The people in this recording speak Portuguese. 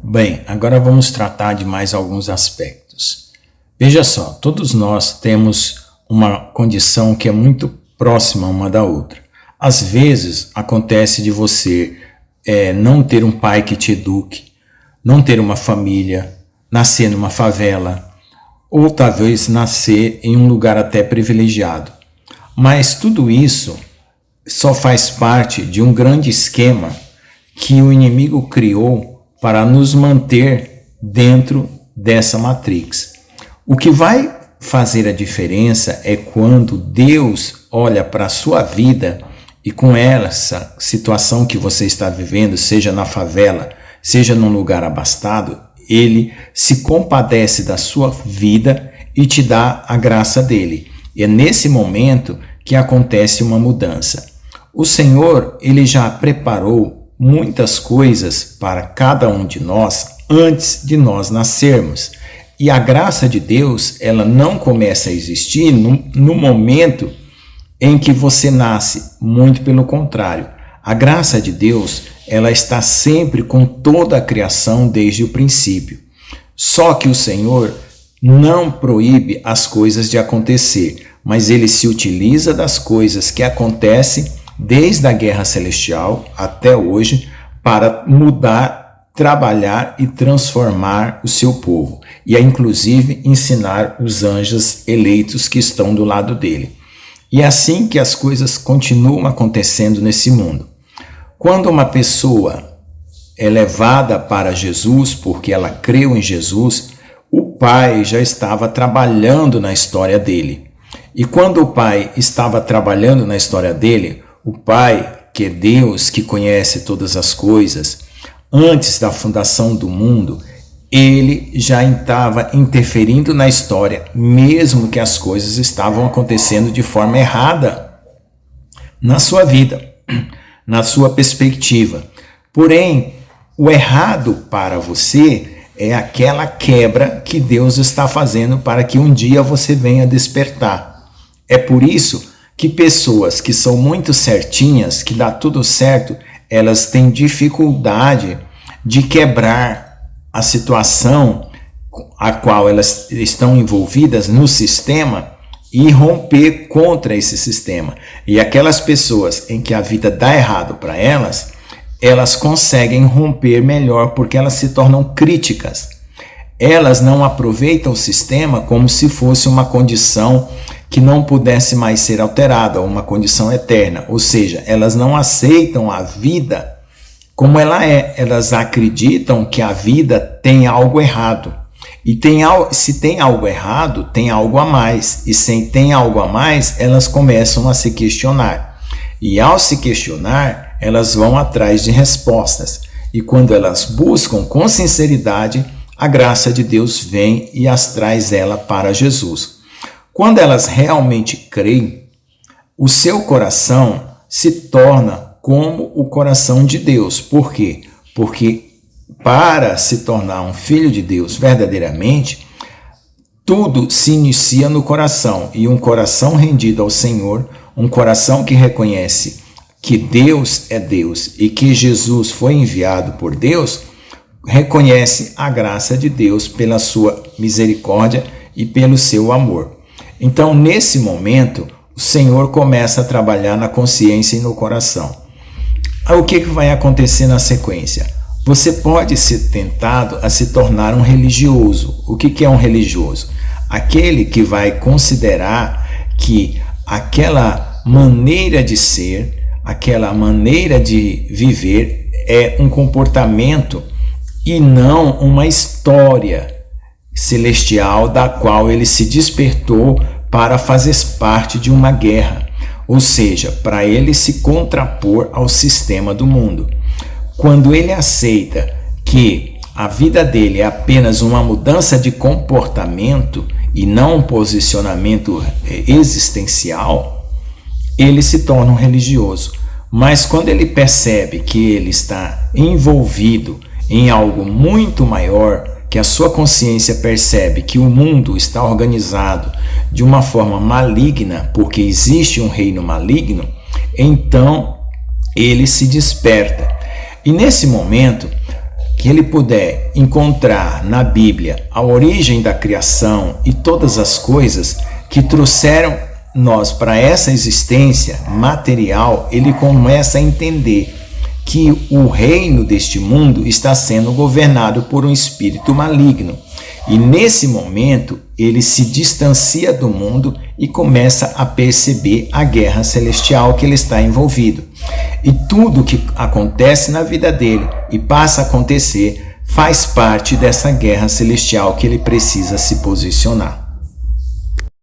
Bem, agora vamos tratar de mais alguns aspectos. Veja só, todos nós temos uma condição que é muito próxima uma da outra. Às vezes acontece de você não ter um pai que te eduque, não ter uma família, nascer numa favela, ou talvez nascer em um lugar até privilegiado. Mas tudo isso só faz parte de um grande esquema que o inimigo criou para nos manter dentro dessa matrix. O que vai fazer a diferença é quando Deus olha para a sua vida e com essa situação que você está vivendo, seja na favela, seja num lugar abastado, Ele se compadece da sua vida e te dá a graça dele. E é nesse momento que acontece uma mudança. O Senhor, Ele já preparou muitas coisas para cada um de nós antes de nós nascermos. E a graça de Deus, ela não começa a existir no momento em que você nasce, muito pelo contrário. A graça de Deus, ela está sempre com toda a criação desde o princípio. Só que o Senhor não proíbe as coisas de acontecer, mas Ele se utiliza das coisas que acontecem desde a guerra celestial até hoje para mudar, trabalhar e transformar o seu povo e a inclusive ensinar os anjos eleitos que estão do lado dele. E é assim que as coisas continuam acontecendo nesse mundo. Quando uma pessoa é levada para Jesus porque ela creu em Jesus, o Pai já estava trabalhando na história dele. E quando o Pai estava trabalhando na história dele, o Pai, que é Deus, que conhece todas as coisas, antes da fundação do mundo, Ele já estava interferindo na história, mesmo que as coisas estavam acontecendo de forma errada na sua vida, na sua perspectiva. Porém, o errado para você é aquela quebra que Deus está fazendo para que um dia você venha despertar. É por isso que pessoas que são muito certinhas, que dá tudo certo, elas têm dificuldade de quebrar a situação a qual elas estão envolvidas no sistema e romper contra esse sistema. E aquelas pessoas em que a vida dá errado para elas, elas conseguem romper melhor porque elas se tornam críticas. Elas não aproveitam o sistema como se fosse uma condição que não pudesse mais ser alterada, uma condição eterna. Ou seja, elas não aceitam a vida como ela é. Elas acreditam que a vida tem algo errado. E se tem algo errado, tem algo a mais. E se tem algo a mais, elas começam a se questionar. E ao se questionar, elas vão atrás de respostas. E quando elas buscam com sinceridade, a graça de Deus vem e as traz ela para Jesus. Quando elas realmente creem, o seu coração se torna como o coração de Deus. Por quê? Porque para se tornar um filho de Deus verdadeiramente, tudo se inicia no coração. E um coração rendido ao Senhor, um coração que reconhece que Deus é Deus e que Jesus foi enviado por Deus, reconhece a graça de Deus pela sua misericórdia e pelo seu amor. Então, nesse momento, o Senhor começa a trabalhar na consciência e no coração. O que vai acontecer na sequência? Você pode ser tentado a se tornar um religioso. O que é um religioso? Aquele que vai considerar que aquela maneira de ser, aquela maneira de viver é um comportamento e não uma história celestial da qual ele se despertou para fazer parte de uma guerra, ou seja, para ele se contrapor ao sistema do mundo. Quando ele aceita que a vida dele é apenas uma mudança de comportamento e não um posicionamento existencial, ele se torna um religioso. Mas quando ele percebe que ele está envolvido em algo muito maior, que a sua consciência percebe que o mundo está organizado de uma forma maligna, porque existe um reino maligno, então ele se desperta. E nesse momento que ele puder encontrar na Bíblia a origem da criação e todas as coisas que trouxeram nós para essa existência material, ele começa a entender que o reino deste mundo está sendo governado por um espírito maligno. E nesse momento ele se distancia do mundo e começa a perceber a guerra celestial que ele está envolvido. E tudo que acontece na vida dele e passa a acontecer faz parte dessa guerra celestial que ele precisa se posicionar.